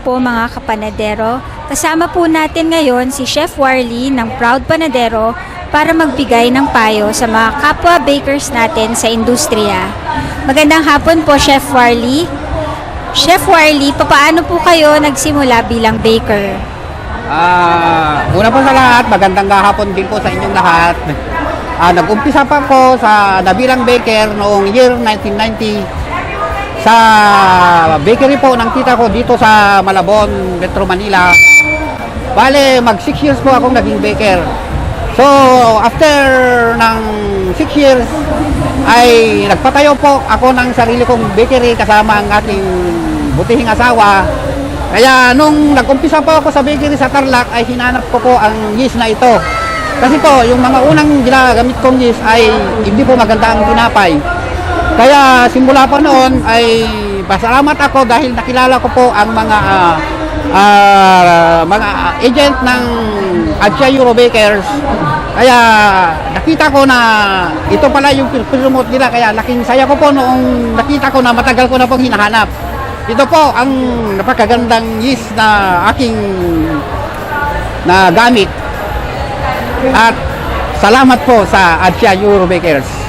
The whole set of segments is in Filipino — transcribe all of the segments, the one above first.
po mga kapanadero. Kasama po natin ngayon si Chef Warly ng Proud Panadero para magbigay ng payo sa mga kapwa bakers natin sa industriya. Magandang hapon po, Chef Warly. Chef Warly, papaano po kayo nagsimula bilang baker? Una po sa lahat, magandang hapon din po sa inyong lahat. Nag-umpisa pa ko na bilang baker noong year 1990 sa bakery po ng tita ko dito sa Malabon, Metro Manila. Bale, mag 6 years po akong naging baker. So, after ng 6 years, ay nagpatayo po ako ng sarili kong bakery kasama ang ating butihing asawa. Kaya nung nag-umpisa po ako sa bakery sa Tarlac, ay hinanap ko po ang yeast na ito. Kasi po, yung mga unang ginagamit kong yeast ay hindi po maganda ang tinapay. Kaya simula po noon ay pasalamat ako dahil nakilala ko po ang mga agent ng Adsia Eurobakers. Kaya nakita ko na ito pala yung promote nila, kaya laking saya ko po noong nakita ko na matagal ko na pong hinahanap. Ito po ang napakagandang yeast na aking gamit. At salamat po sa Adsia Eurobakers.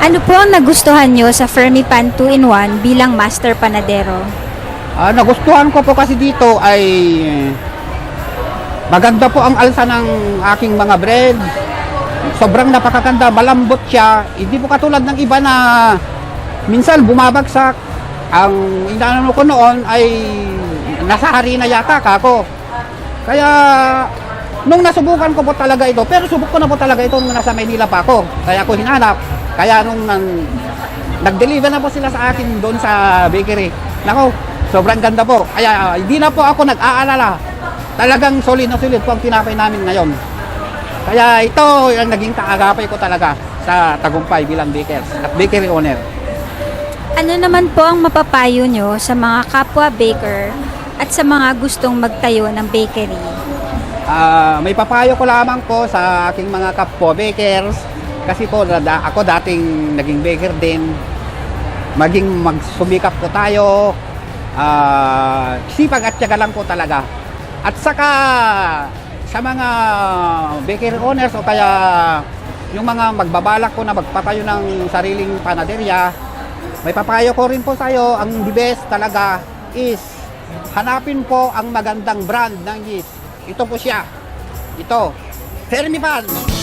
Ano po ang nagustuhan nyo sa Fermipan 2-in-1 bilang master panadero? Nagustuhan ko po kasi dito ay maganda po ang alsa ng aking mga bread. Sobrang napakaganda, malambot siya. Hindi po katulad ng iba na minsan bumabagsak. Ang inaano ko noon ay nasa harina yata kako. Kaya nung nasubukan ko po talaga ito, pero subok ko na po talaga ito nung nasa Maynila pa ako. Kaya ako hinanap. Kaya nung nag-deliver na po sila sa akin doon sa bakery, nako, sobrang ganda po. Kaya hindi na po ako nag-aalala. Talagang solid na solid po ang tinapay namin ngayon. Kaya ito ang naging kaagapay ko talaga sa tagumpay bilang bakers at bakery owner. Ano naman po ang mapapayo nyo sa mga kapwa baker at sa mga gustong magtayo ng bakery? May papayo ko lamang po sa aking mga kapwa bakers. Kasi po, ako dating naging baker din. Magsumikap po tayo. Sipag at tiyaga lang po talaga. At saka, sa mga baker owners o kaya yung mga magbabalak po na magpatayo ng sariling panaderya, may papayo ko rin po sa iyo, ang the best talaga is hanapin po ang magandang brand ng yeast. Ito po siya. Ito, Fermipan.